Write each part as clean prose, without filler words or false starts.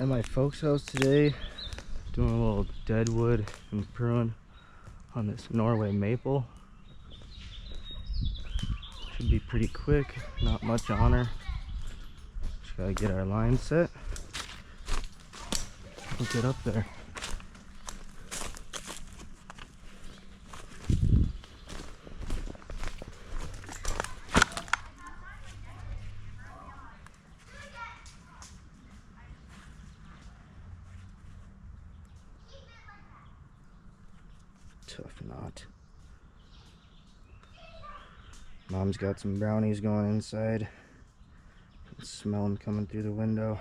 At my folks' house today, doing a little dead wood and pruning on this Norway maple. Should be pretty quick, not much on her. Just gotta get our line set. We'll get up there. Tough knot. Mom's got some brownies going inside. I can smell them coming through the window.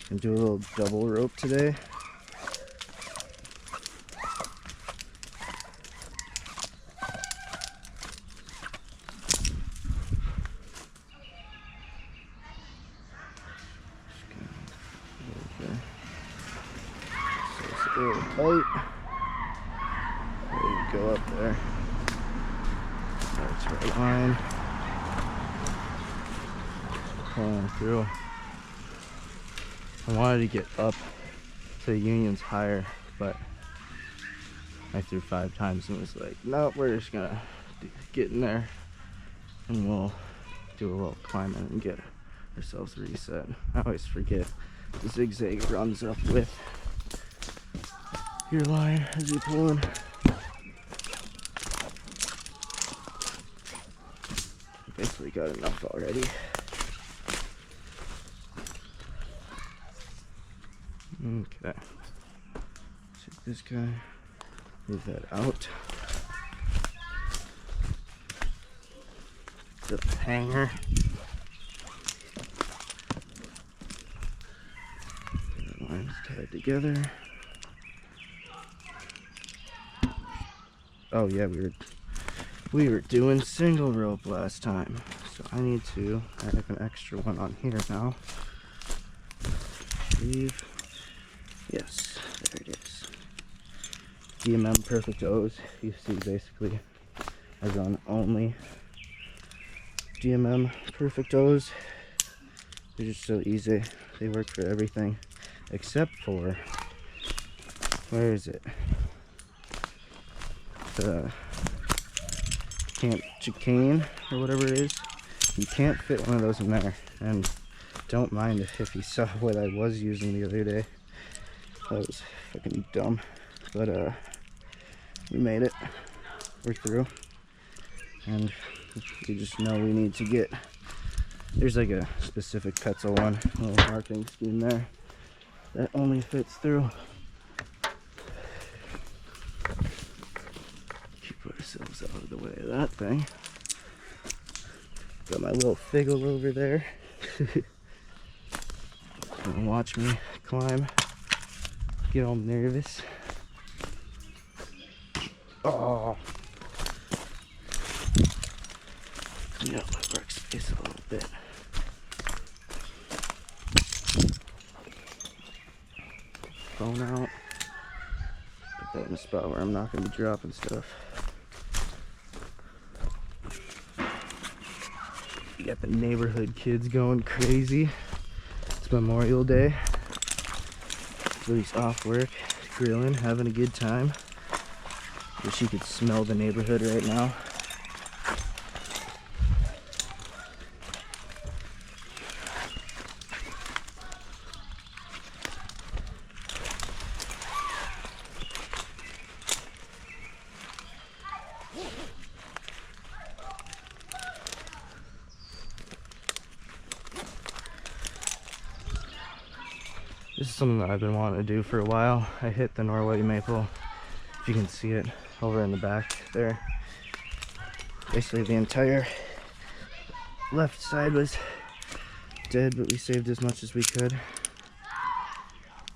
And do a little double rope today. A little tight. Ready to go up there. That's right line. Pulling through. I wanted to get up to the unions higher, but I threw 5 times and was like, nope, we're just gonna get in there and we'll do a little climbing and get ourselves reset. I always forget the zigzag runs up with your line as you're pulling. Basically got enough already. Okay. Take this guy, move that out. The hanger. The line's tied together. Oh yeah, we were doing single rope last time, so I need to add an extra one on here now. Leave. Yes, there it is. DMM Perfect O's. You see, basically, I run only DMM Perfect O's. They're just so easy. They work for everything, except for, where is it? The chicane or whatever it is. You can't fit one of those in there, and don't mind if you saw what I was using the other day. That was fucking dumb, but we made it. We're through, and we just know we need to get. There's like a specific Petzl one, a little marking scheme there that only fits through. Ourselves out of the way of that thing. Got my little figgle over there. Gonna watch me climb. Get all nervous. Oh. Clean up my workspace a little bit. Phone out. Put that in a spot where I'm not gonna be dropping stuff. Got the neighborhood kids going crazy. It's Memorial Day. Everybody's off work, grilling, having a good time. Wish you could smell the neighborhood right now. This is something that I've been wanting to do for a while. I hit the Norway maple, if you can see it over in the back there. Basically the entire left side was dead, but we saved as much as we could.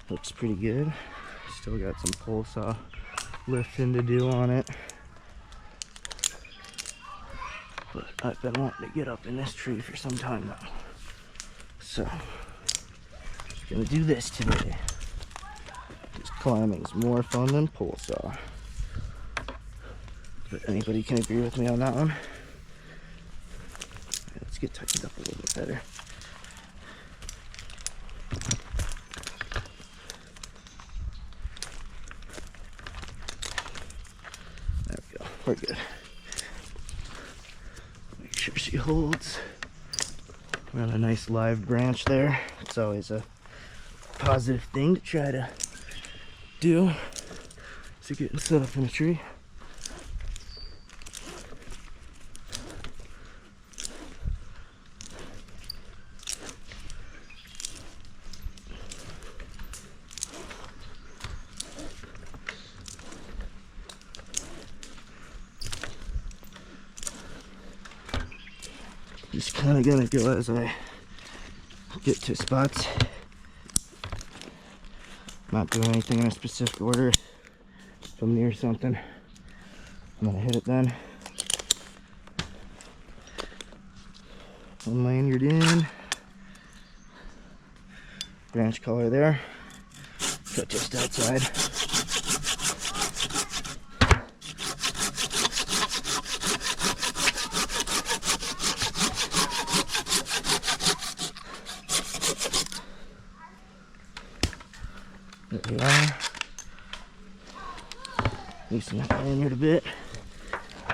Looks pretty good. Still got some pole saw lifting to do on it. But I've been wanting to get up in this tree for some time now. So gonna do this today. Because climbing is more fun than pole saw. but anybody can agree with me on that one. Let's get tightened up a little bit better. There we go. We're good. Make sure she holds. We're on a nice live branch there. It's always a positive thing to try to do to getting set up in a tree. Just kind of gonna go as I get to spots. Not doing anything in a specific order. If I'm near something, I'm gonna hit it then. One lanyard in. Branch collar there. Cut just outside. There we are. Loosen that lanyard a bit.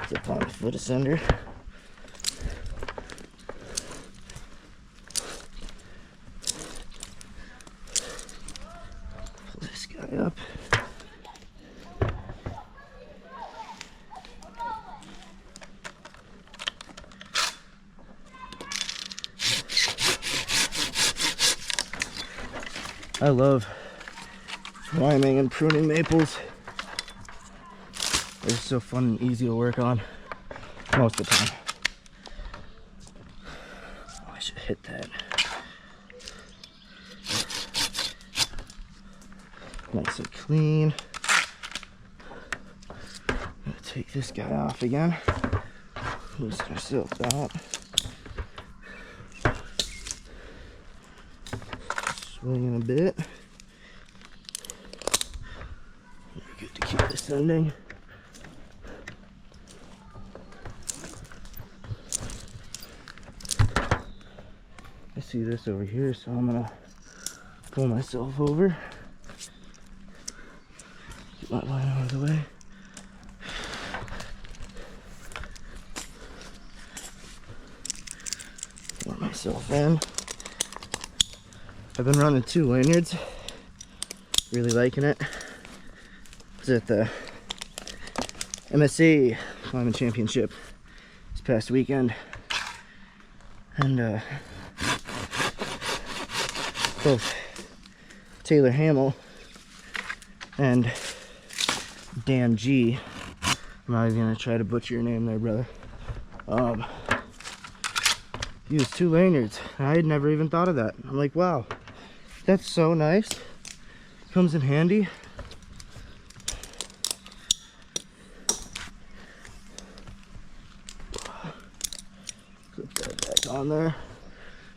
Zip on the foot ascender. Pull this guy up. I love liming and pruning maples. They're so fun and easy to work on most of the time. Oh, I should hit that. Nice and clean. I'm gonna take this guy off again. Loosen ourselves out. Swinging a bit. We're good to keep ascending. I see this over here, so I'm gonna pull myself over. Get my line out of the way. Pour myself in. I've been running 2 lanyards. Really liking it. I was at the MSA Climbing Championship this past weekend. And both Taylor Hamill and Dan G, I'm not even gonna try to butcher your name there, brother, used 2 lanyards. I had never even thought of that. I'm like, wow, that's so nice. Comes in handy. Clip that back on there.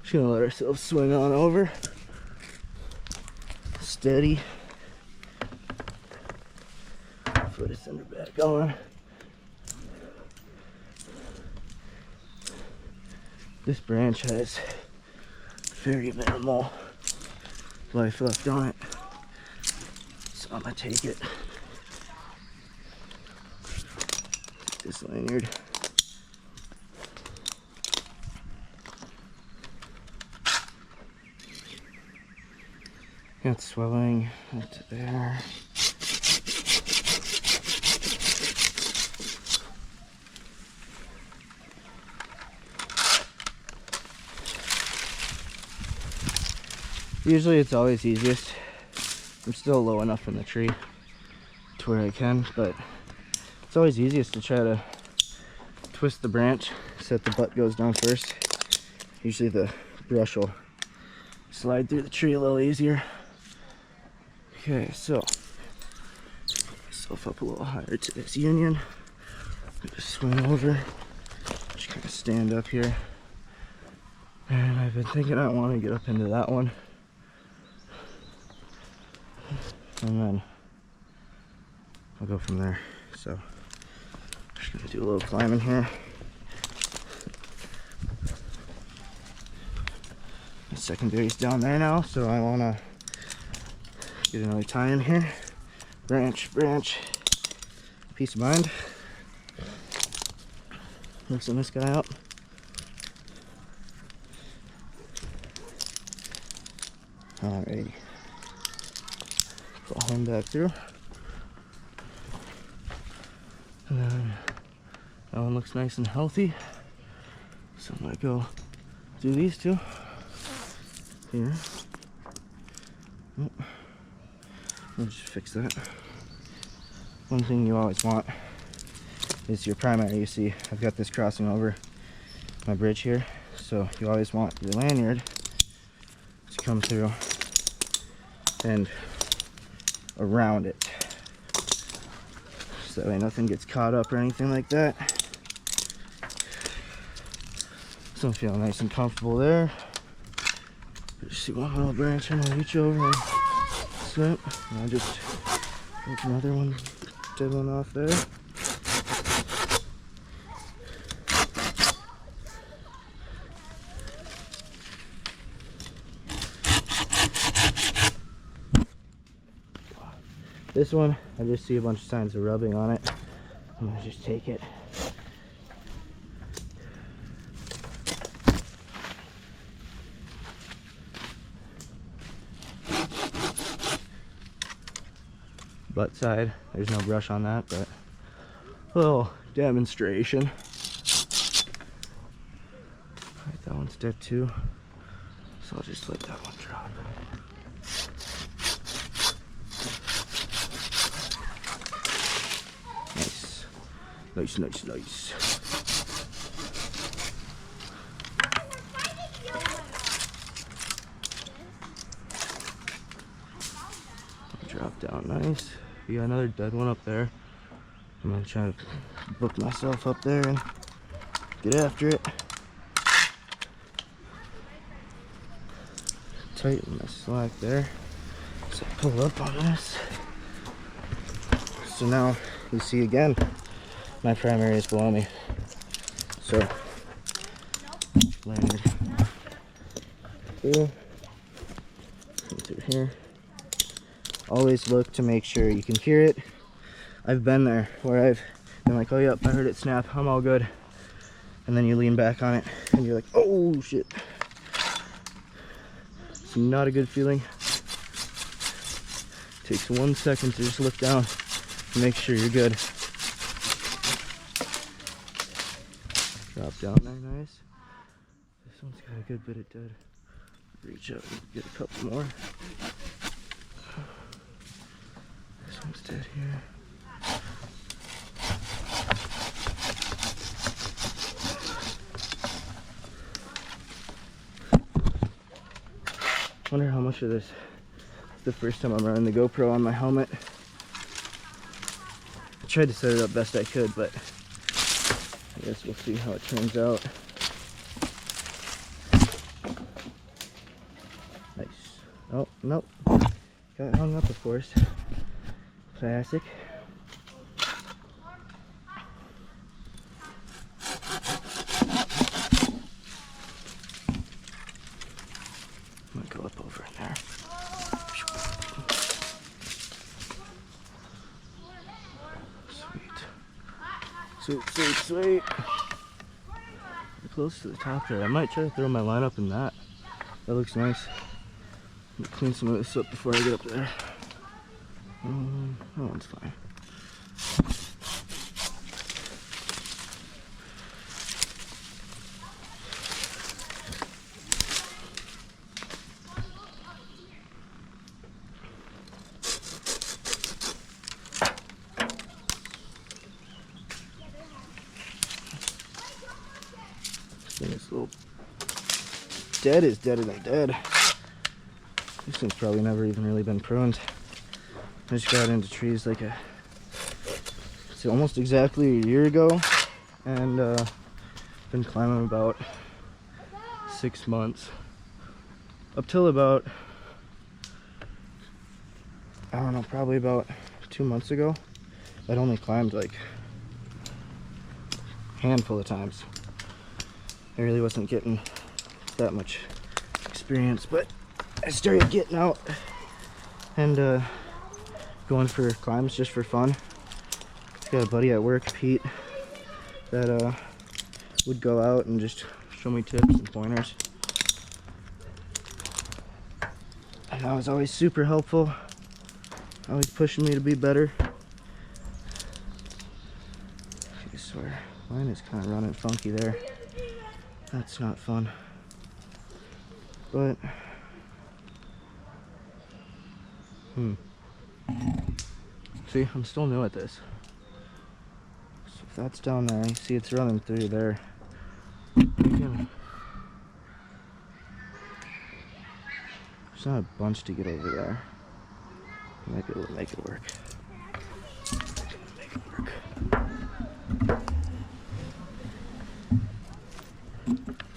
Just gonna let ourselves swing on over. Steady. Foot ascender back on. This branch has very minimal life left on it, so I'm gonna take it. This lanyard. Got swelling up to there. Usually it's always easiest. I'm still low enough in the tree to where I can, but it's always easiest to try to twist the branch so that the butt goes down first. Usually the brush will slide through the tree a little easier. Okay, so put myself up a little higher to this union. Just swing over. Just kind of stand up here. And I've been thinking I want to get up into that one. And then I'll go from there. So Just gonna do a little climbing here. The secondary's down there now, so I wanna get another tie in here. Branch, peace of mind. Loosen this guy up. Alrighty. Pull him back through. And then that one looks nice and healthy. So I'm gonna go do these two here. Oh. I'll just fix that. One thing you always want is your primary. You see, I've got this crossing over my bridge here, so you always want your lanyard to come through and around it, so that way nothing gets caught up or anything like that. So I'm feeling nice and comfortable there. Just see one little branch and I'll reach over and snip, and I'll just take another one, dead one off there. This one, I just see a bunch of signs of rubbing on it. I'm gonna just take it. Butt side, there's no brush on that, but a little demonstration. Alright, that one's dead too, so I'll just let that one drop. Nice. Drop down nice. You got another dead one up there. I'm gonna try to book myself up there and get after it. Tighten the slack there. So pull up on this. So now you see again, my primary is below me. So lanyard through here. Always look to make sure you can hear it. I've been there where I've been like, oh yep, I heard it snap, I'm all good. And then you lean back on it and you're like, oh shit. It's not a good feeling. Takes 1 second to just look down and make sure you're good. Drop down there nice. This one's got a good bit of dead. Reach out and get a couple more. This one's dead here. Wonder how much of this is the first time I'm running the GoPro on my helmet. I tried to set it up best I could, but I guess we'll see how it turns out. Nice. Oh, nope. Got hung up, of course. Classic. I'm gonna go up over in there. Sweet. We're close to the top there. I might try to throw my line up in that. That looks nice. I'm gonna clean some of this up before I get up there. That one's fine. This little dead is deader than dead. This thing's probably never even really been pruned. I just got into trees like it's almost exactly a year ago, and been climbing about 6 months. Up till about, I don't know, probably about 2 months ago. I'd only climbed like handful of times. I really wasn't getting that much experience, but I started getting out and going for climbs just for fun. Got a buddy at work, Pete, that would go out and just show me tips and pointers. And that was always super helpful, always pushing me to be better. Okay, so our line is kind of running funky there. That's not fun. But see, I'm still new at this. So if that's down there, you see it's running through there. There's not a bunch to get over there. I might be able to make it work.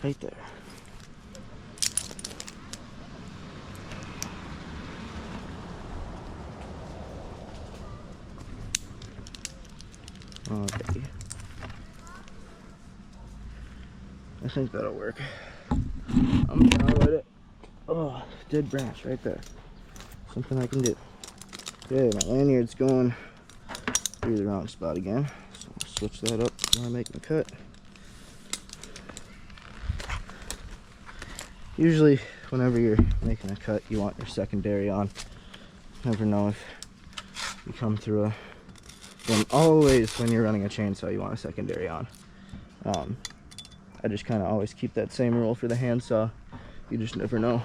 Right there. Okay. I think that'll work. I'm down with it. Oh, dead branch right there. Something I can do. Okay, my lanyard's going through the wrong spot again. So I'll switch that up when I make my cut. Usually, whenever you're making a cut, you want your secondary on. Never know if you come through a... Then always when you're running a chainsaw, you want a secondary on. I just kind of always keep that same rule for the handsaw. You just never know.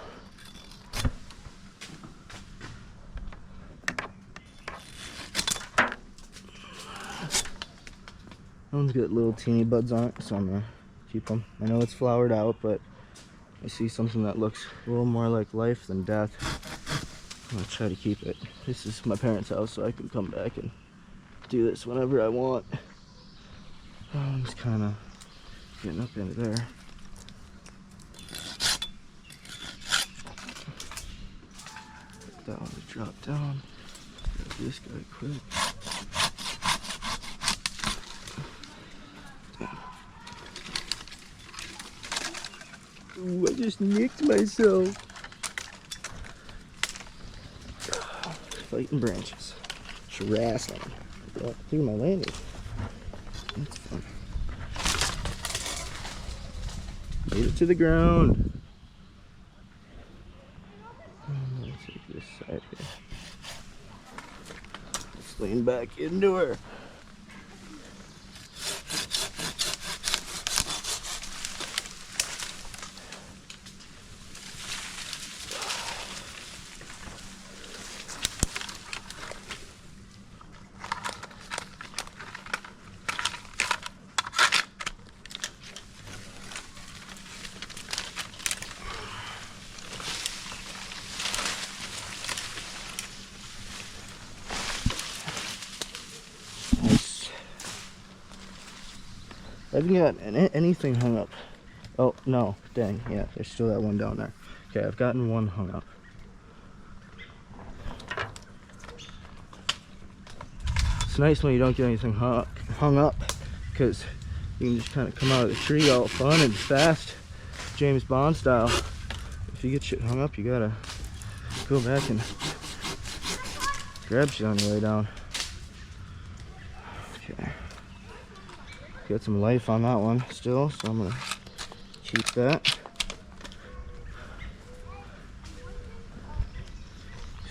That one's got little teeny buds on it, so I'm gonna keep them. I know it's flowered out, but I see something that looks a little more like life than death. I'm gonna try to keep it. This is my parents' house, so I can come back and do this whenever I want. I'm just kind of getting up into there. That one to drop down. Grab this guy quick. Ooh, I just nicked myself. Fighting branches. Harassing them. Through my lanyard. That's fun. Made it to the ground. Let's take this side here. Let's lean back into her. I haven't got anything hung up. Oh, no. Dang. Yeah, there's still that one down there. Okay, I've gotten one hung up. It's nice when you don't get anything hung up, because you can just kind of come out of the tree all fun and fast, James Bond style. If you get shit hung up, you gotta go back and grab shit on your way down. Okay. Got some life on that one still, so I'm gonna keep that.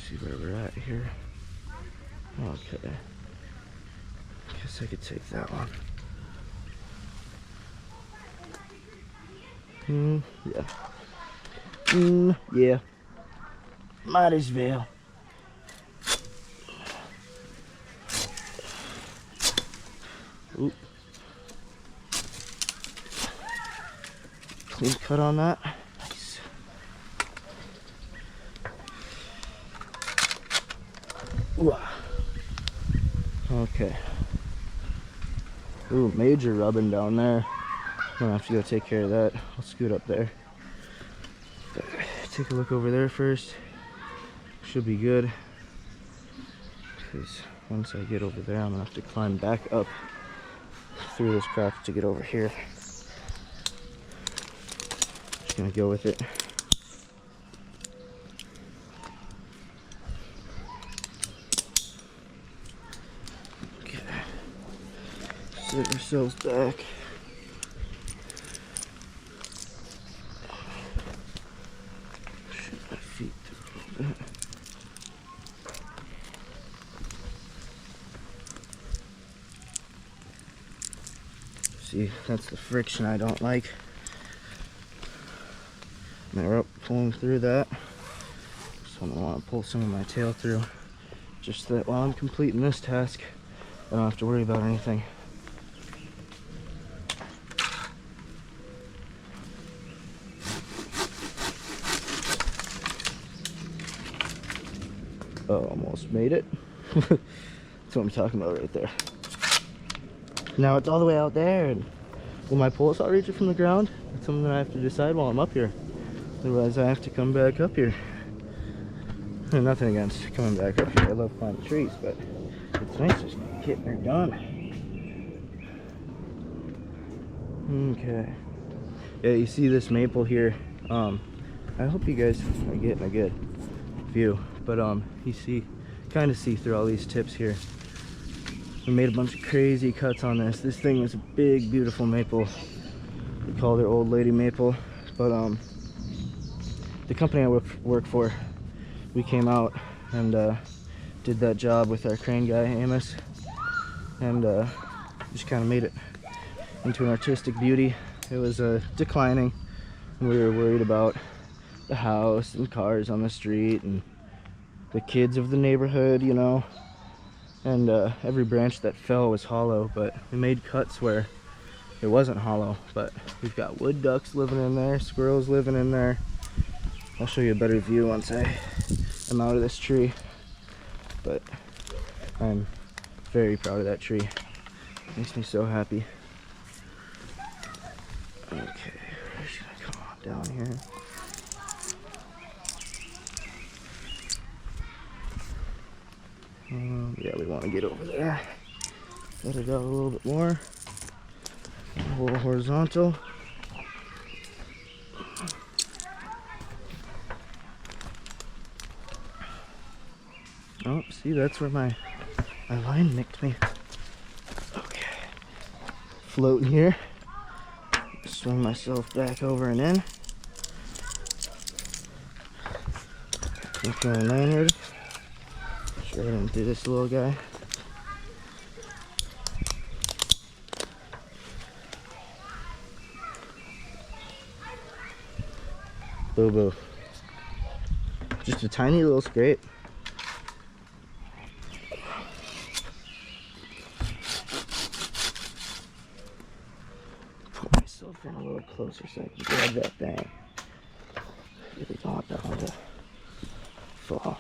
See where we're at here. Okay. Guess I could take that one. Yeah. Yeah. Might as well. Oop. Clean cut on that. Nice. Ooh. Okay. Ooh, major rubbing down there. I'm gonna have to go take care of that. I'll scoot up there. But take a look over there first. Should be good. Because once I get over there, I'm gonna have to climb back up through this crotch to get over here. Just gonna go with it. Okay. Sit ourselves back. Shoot my feet through a little bit. See, that's the friction I don't like. And we're up pulling through that. So I want to pull some of my tail through, just so that while I'm completing this task, I don't have to worry about anything. Oh, almost made it. That's what I'm talking about right there. Now it's all the way out there, and will my pole saw reach it from the ground? That's something that I have to decide while I'm up here. Otherwise I have to come back up here. And nothing against coming back up here. I love climbing trees, but it's nice just getting her done. Okay. Yeah, you see this maple here. I hope you guys are getting a good view. But you kind of see through all these tips here. We made a bunch of crazy cuts on this. This thing is a big, beautiful maple. We called it Old Lady Maple. But the company I work for, we came out and did that job with our crane guy, Amos. And just kind of made it into an artistic beauty. It was declining. And we were worried about the house and cars on the street and the kids of the neighborhood, you know. And every branch that fell was hollow, but we made cuts where it wasn't hollow. But we've got wood ducks living in there, squirrels living in there. I'll show you a better view once I'm out of this tree. But I'm very proud of that tree. It makes me so happy. Okay, where should I come on down here? Yeah, we want to get over there. Let it out a little bit more. A little horizontal. Oh, see, that's where my line nicked me. Okay. Floating here. Swing myself back over and in. Look my lanyard. Right into this little guy. Boo boo. Just a tiny little scrape. Put myself in a little closer so I can grab that thing. Really don't want that one to fall.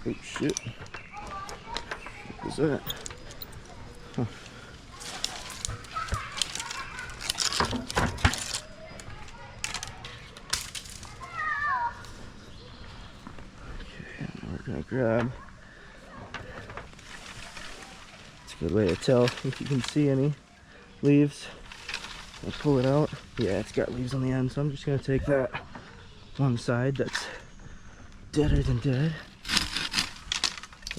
Oh shit. What was that? Huh. Okay, now we're gonna grab. It's a good way to tell if you can see any leaves. I'll pull it out. Yeah, it's got leaves on the end, so I'm just gonna take that one side that's deader than dead.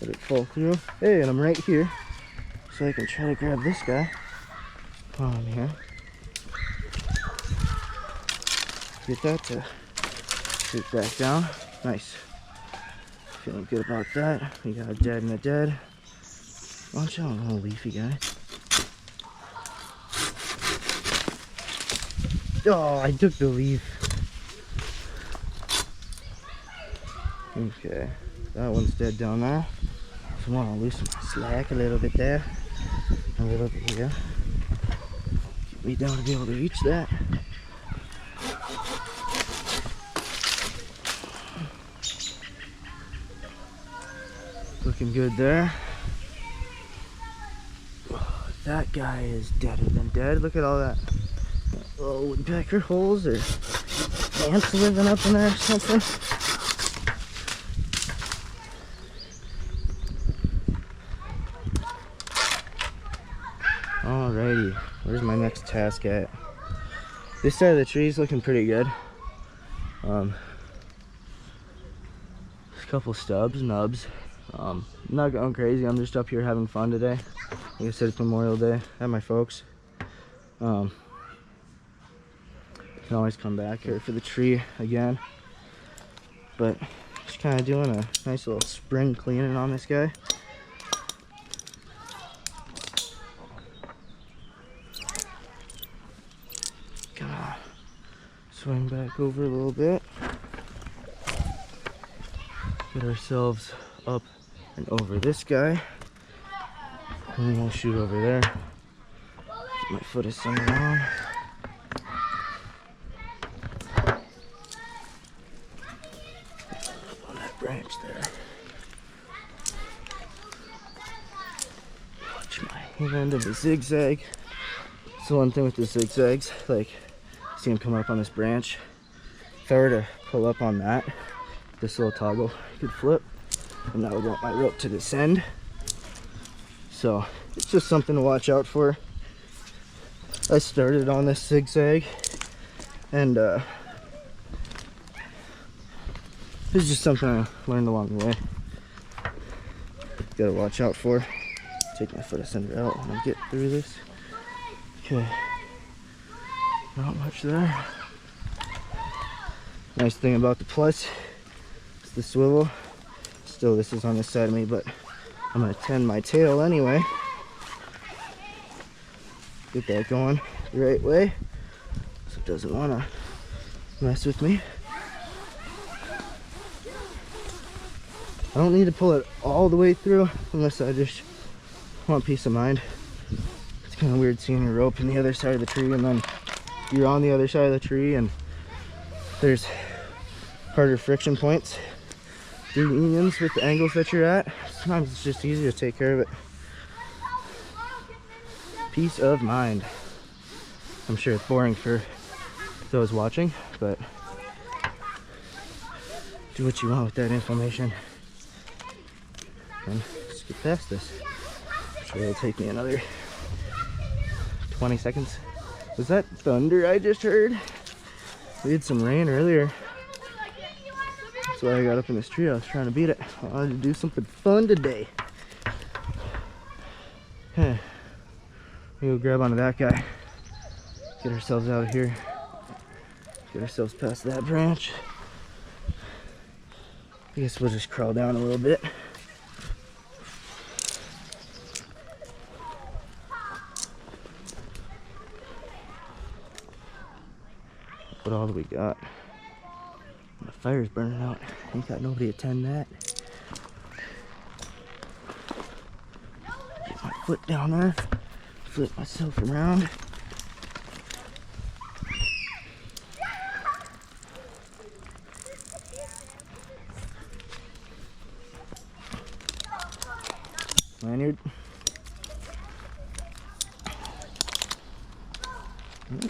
Let it fall through. Hey, and I'm right here, so I can try to grab this guy while I'm here. Get that to sit back down. Nice. Feeling good about that. We got a dead and a dead. Watch out, little leafy guy. Oh, I took the leaf. Okay, that one's dead down there. So I want to loosen my slack a little bit there, a little bit here. Get me down to be able to reach that. Looking good there. That guy is deader than dead. Look at all that. Oh, woodpecker holes or ants living up in there or something. Alrighty, where's my next task at? This side of the tree is looking pretty good. A couple stubs, nubs. I'm not going crazy. I'm just up here having fun today. Like I said, it's Memorial Day at my folks. Can always come back here for the tree again. But just kind of doing a nice little spring cleaning on this guy. Gonna swing back over a little bit. Get ourselves up and over this guy. And then we'll shoot over there. My foot is centered on. On that branch there. Watch my hand of the zigzag. So one thing with the zigzags, like, see them come up on this branch. If I were to pull up on that, this little toggle could flip, and that would want my rope to descend. So it's just something to watch out for. I started on this zigzag, and it's just something I learned along the way. Gotta watch out for. Take my foot ascender out when I get through this. Okay, not much there. Nice thing about the plus is the swivel. Still, this is on this side of me, but I'm gonna tend my tail anyway. Get that going the right way so it doesn't want to mess with me. I don't need to pull it all the way through unless I just want peace of mind. It's kind of weird seeing your rope in the other side of the tree and then you're on the other side of the tree and there's harder friction points through unions with the angles that you're at. Sometimes it's just easier to take care of it. Peace of mind. I'm sure it's boring for those watching, but do what you want with that information. And let's get past this. I'm sure it'll take me another 20 seconds. Was that thunder I just heard? We had some rain earlier. That's why I got up in this tree. I was trying to beat it. I wanted to do something fun today. We'll grab onto that guy. Get ourselves out of here. Get ourselves past that branch. I guess we'll just crawl down a little bit. What all do we got? The fire's burning out. Ain't got nobody to tend that. Get my foot down there. Flip myself around. Lanyard.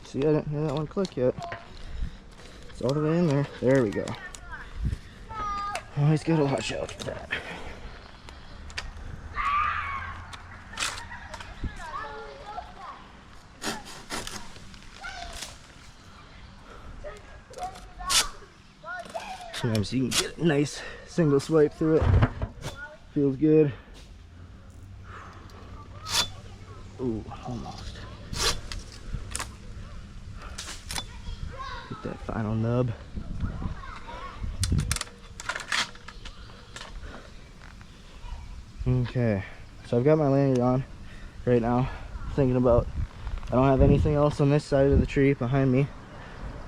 See, I didn't hear that one click yet. It's all the way in there. There we go. Always gotta watch out for that. Sometimes you can get a nice single swipe through it. Feels good. Ooh, almost. Get that final nub. Okay, so I've got my lanyard on right now. Thinking about, I don't have anything else on this side of the tree behind me.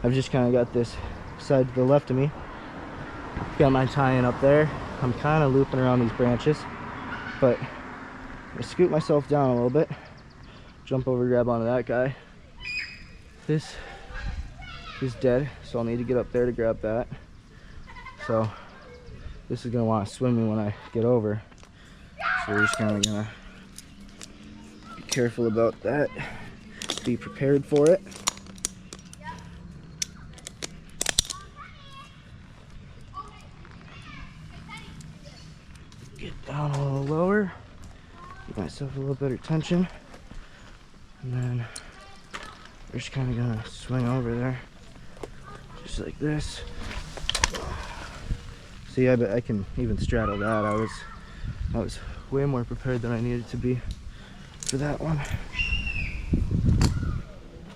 I've just kind of got this side to the left of me. Got my tie-in up there. I'm kind of looping around these branches, but I scoot myself down a little bit, jump over, grab onto that guy. This is dead, so I'll need to get up there to grab that. So this is gonna want to swim me when I get over. So we're just kind of gonna be careful about that. Be prepared for it. Get down a little lower. Give myself a little better tension. And then we're just kind of gonna swing over there. Just like this. See, I bet I can even straddle that. I was way more prepared than I needed to be for that one.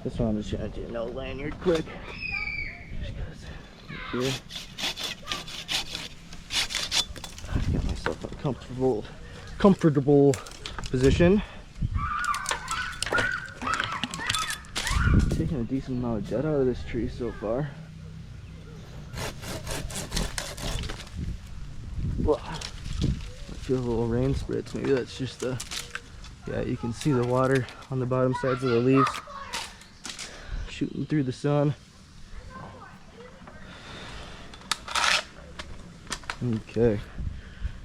This one I'm just gonna do no lanyard quick. Just because here. I get myself in a comfortable position. Taking a decent amount of dead out of this tree so far. Whoa. I feel a little rain spritz. Maybe that's just the, yeah, you can see the water on the bottom sides of the leaves shooting through the sun. Okay,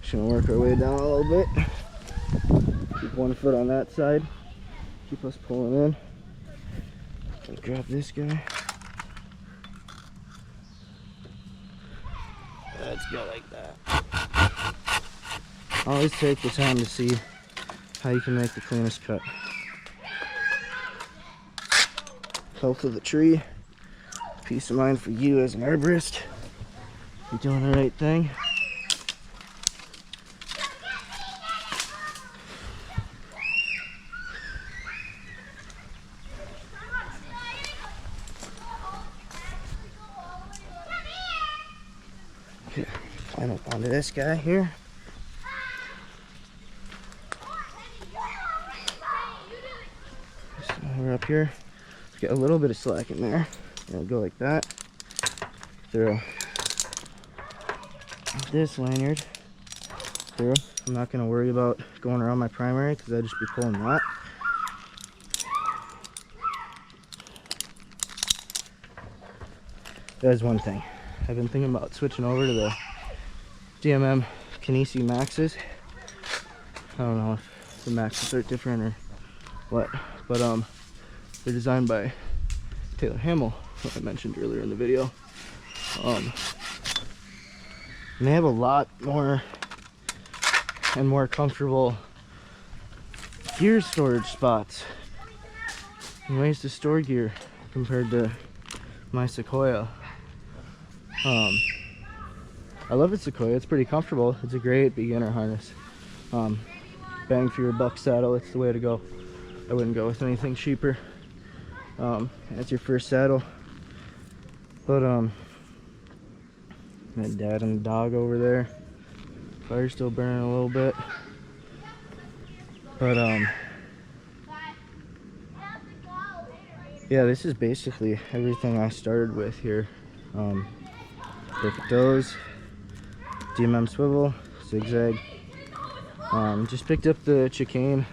just gonna work our way down a little bit. Keep one foot on that side. Keep us pulling in. Gonna grab this guy. Let's go like that. Always take the time to see how you can make the cleanest cut. Health of the tree. Peace of mind for you as an arborist. You're doing the right thing. Okay, climb up onto this guy here. So we're up here. Let's get a little bit of slack in there. I'll go like that. Through this lanyard through. I'm not going to worry about going around my primary because I'll just be pulling that. That is one thing. I've been thinking about switching over to the DMM Kinesi Maxes. I don't know if the Maxes are different or what, but they're designed by Taylor Hamill, what I mentioned earlier in the video. And they have a lot more and more comfortable gear storage spots and ways to store gear compared to my Sequoia. I love the Sequoia. It's pretty comfortable. It's a great beginner harness. Bang for your buck saddle. It's the way to go. I wouldn't go with anything cheaper. That's your first saddle. But my dad and the dog over there. Fire's still burning a little bit. But yeah, this is basically everything I started with here. Perfect Doze, DMM swivel, zigzag. Just picked up the chicane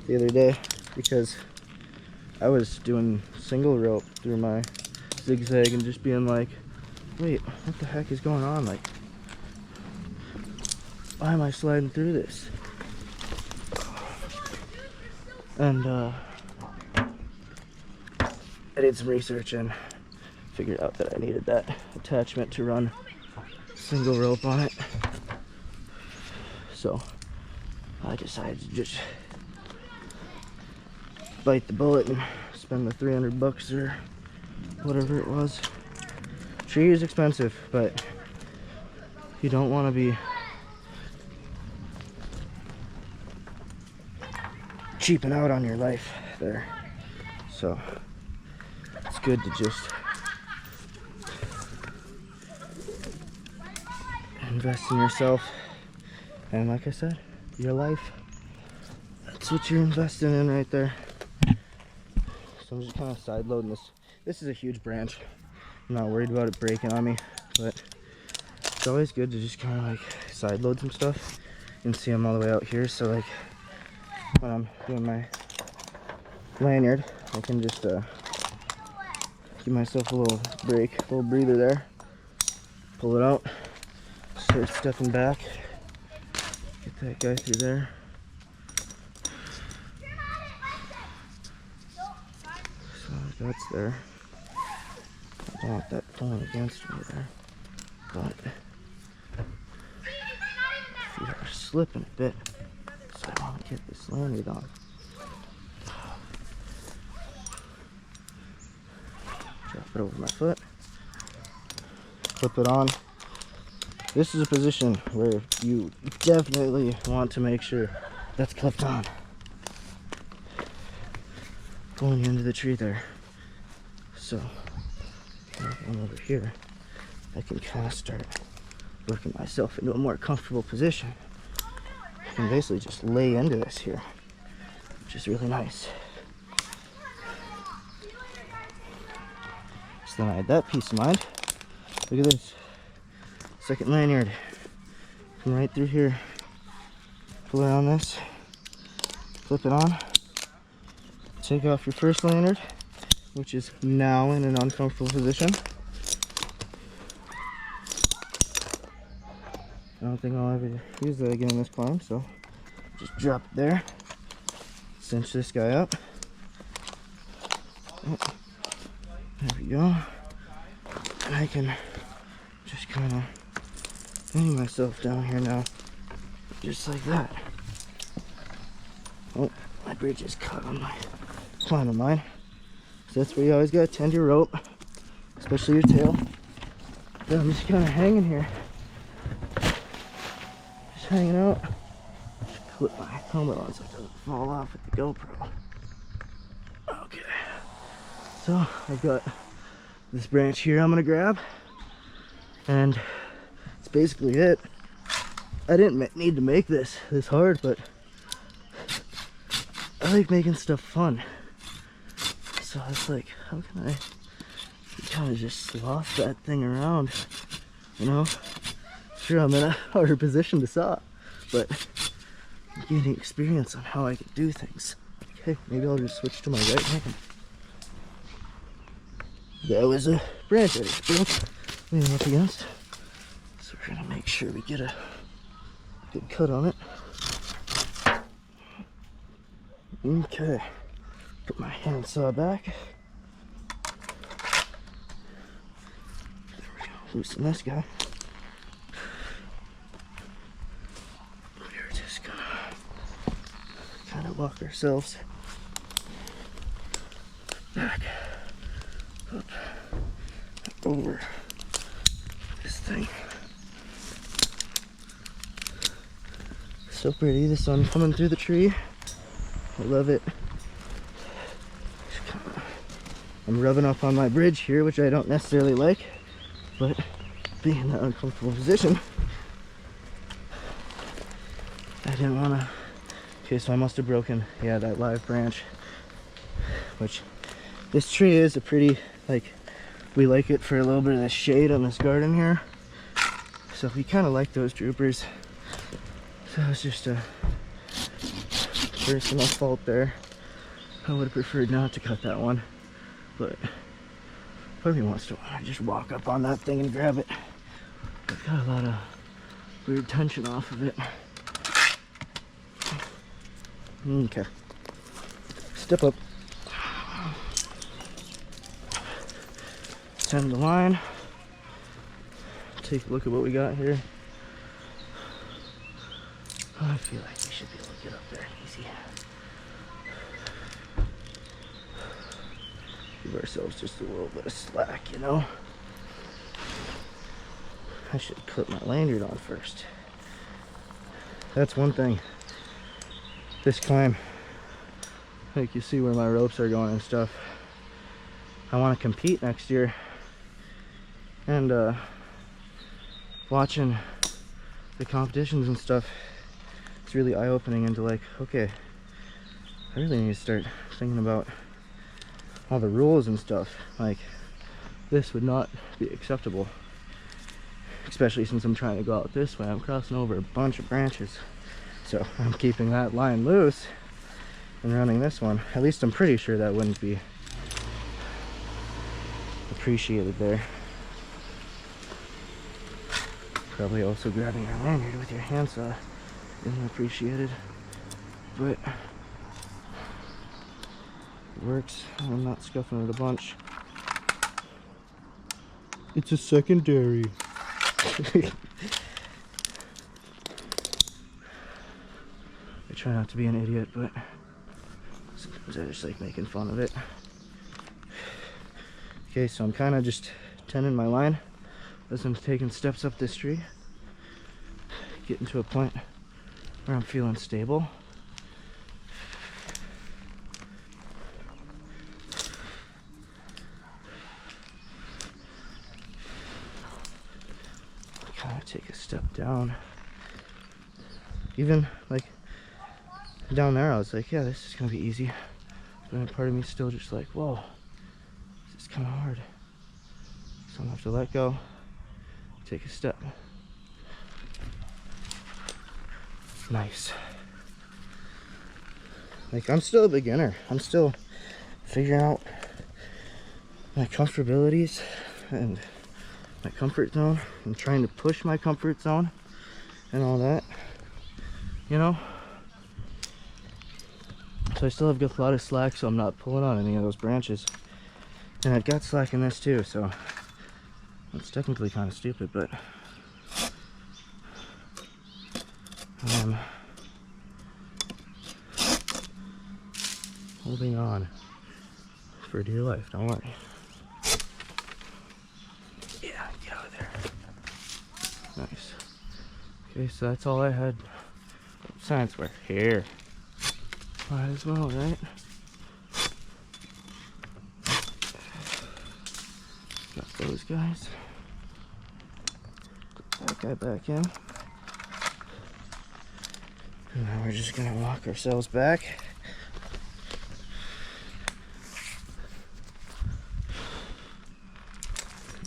the other day because I was doing single rope through my zigzag and just being like, wait, what the heck is going on? Like, why am I sliding through this? And I did some research and figured out that I needed that attachment to run single rope on it. So I decided to just bite the bullet and spend the $300 or whatever it was. Tree is expensive, but you don't want to be cheaping out on your life there. So it's good to just invest in yourself, and like I said, your life. That's what you're investing in right there. So I'm just kind of side loading this. This is a huge branch. I'm not worried about it breaking on me, but it's always good to just kind of like side load some stuff and see them all the way out here. So like when I'm doing my lanyard, I can just give myself a little break, a little breather there, pull it out, start stepping back, get that guy through there. that's there. I don't want that pulling against me there. But feet are slipping a bit, so I want to get this landed on. Drop it over my foot. Clip it on. This is a position where you definitely want to make sure that's clipped on. Pulling you into the tree there. So, I'm over here. I can kind of start working myself into a more comfortable position. I can basically just lay into this here, which is really nice. So then I had that peace of mind. Look at this. Second lanyard. Come right through here. Pull around this. Flip it on. Take off your first lanyard, which is now in an uncomfortable position. I don't think I'll ever use that again in this climb, so just drop it there. Cinch this guy up. Oh, there we go. And I can just kind of hang myself down here now, just like that. Oh, my bridge is cut on my climb of mine. So that's where you always gotta tend your rope, especially your tail. So I'm just kind of hanging here. Just hanging out. Just clip my helmet on so it doesn't fall off with the GoPro. Okay. So I've got this branch here I'm gonna grab. And that's basically it. I didn't need to make this hard, but I like making stuff fun. So it's like, how can I kind of just sloth that thing around, you know? Sure, I'm in a harder position to saw, but I'm getting experience on how I can do things. Okay, maybe I'll just switch to my right hand. That was a branch I just broke, leaning up against. So we're gonna make sure we get a good cut on it. Okay, put my handsaw back. There we go, loosen this guy. We're just gonna kind of walk ourselves back up over this thing. So pretty, the sun coming through the tree. I love it. I'm rubbing up on my bridge here, which I don't necessarily like, but being in that uncomfortable position, I didn't want to. Okay, so I must have broken, yeah, that live branch, which this tree is a pretty, like, we like it for a little bit of the shade on this garden here. So we kind of like those droopers. So it's just a personal fault there. I would have preferred not to cut that one, but part of me wants to just walk up on that thing and grab it. I've got a lot of weird tension off of it. Okay, step up, send the line, take a look at what we got here. I feel like we should be able to get up there easy. Give ourselves just a little bit of slack, you know? I should put my lanyard on first. That's one thing. This climb, like you see where my ropes are going and stuff. I want to compete next year. And watching the competitions and stuff, it's really eye-opening into like, okay, I really need to start thinking about all the rules and stuff. Like, this would not be acceptable, especially since I'm trying to go out this way. I'm crossing over a bunch of branches, so I'm keeping that line loose and running this one. At least I'm pretty sure that wouldn't be appreciated there. Probably also grabbing your lanyard with your handsaw isn't appreciated, but It works. I'm not scuffing it a bunch. It's a secondary. I try not to be an idiot, but sometimes I just like making fun of it. Okay, so I'm kind of just tending my line as I'm taking steps up this tree, getting to a point where I'm feeling stable. Kind of take a step down. Even like down there, I was like, yeah, this is gonna be easy. But then part of me still just like, whoa, this is kind of hard. So I'm gonna have to let go, take a step. Nice. Like, I'm still a beginner. I'm still figuring out my comfortabilities and my comfort zone. I'm trying to push my comfort zone and all that, you know? So I still have a lot of slack, so I'm not pulling on any of those branches. And I've got slack in this too, so that's technically kind of stupid, but holding on for dear life, don't worry. Yeah, get out of there. Nice. Okay, so that's all I had. Science wear here. Might as well, right? Got those guys. Put that guy back in. And now we're just gonna walk ourselves back.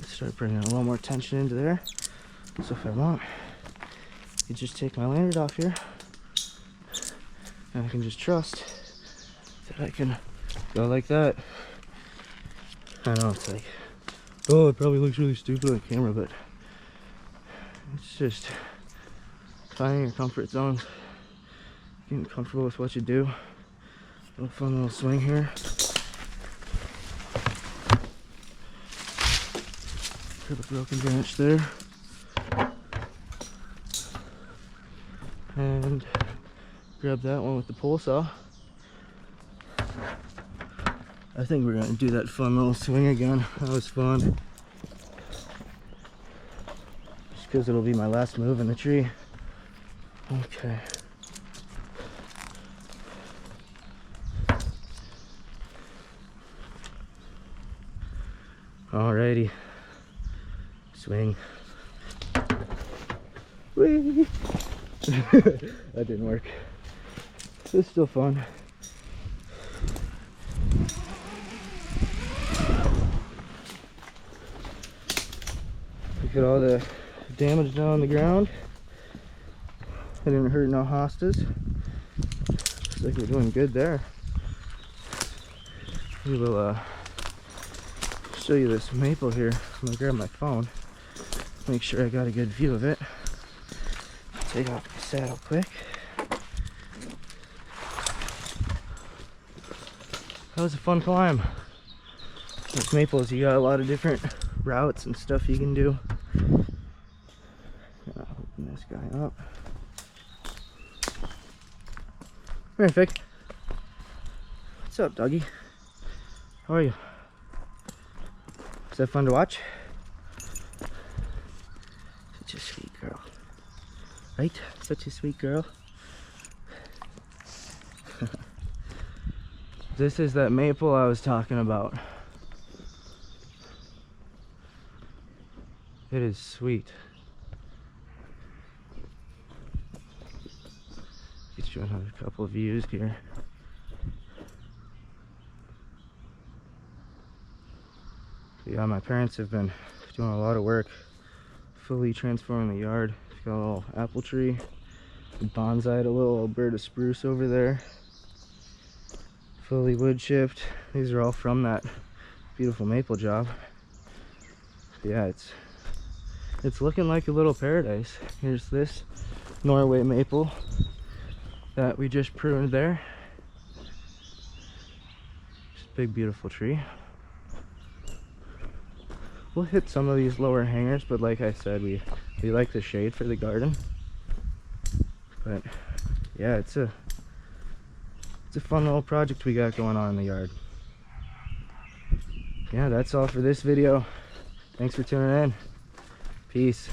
Start bringing a little more tension into there. So if I want, you just take my lanyard off here, and I can just trust that I can go like that. I know it's like, oh, it probably looks really stupid on camera, but it's just finding your comfort zone, getting comfortable with what you do. A little fun little swing here. Grab a broken branch there. And grab that one with the pole saw. I think we're gonna do that fun little swing again. That was fun. Just because it'll be my last move in the tree. Okay. Alrighty. Swing. Whee! That didn't work. It's still fun. Look at all the damage down on the ground. I didn't hurt no hostas. Looks like we're doing good there. We will show you this maple here. I'm gonna grab my phone, make sure I got a good view of it. Take off the saddle quick. That was a fun climb. With maples, you got a lot of different routes and stuff you can do. I'll open this guy up. Come here, Vic. What's up, doggy? How are you? Is that fun to watch? Such a sweet girl. Right? Such a sweet girl. This is that maple I was talking about. It is sweet. Get you another couple of views here. Yeah, my parents have been doing a lot of work fully transforming the yard. We've got a little apple tree, bonsai'd a little Alberta spruce over there, fully wood chipped. These are all from that beautiful maple job. Yeah, it's looking like a little paradise. Here's this Norway maple that we just pruned there. Just Big beautiful tree. We'll hit some of these lower hangers, but like I said, we like the shade for the garden. But yeah, it's a fun little project we got going on in the yard. Yeah, that's all for this video. Thanks for tuning in. Peace.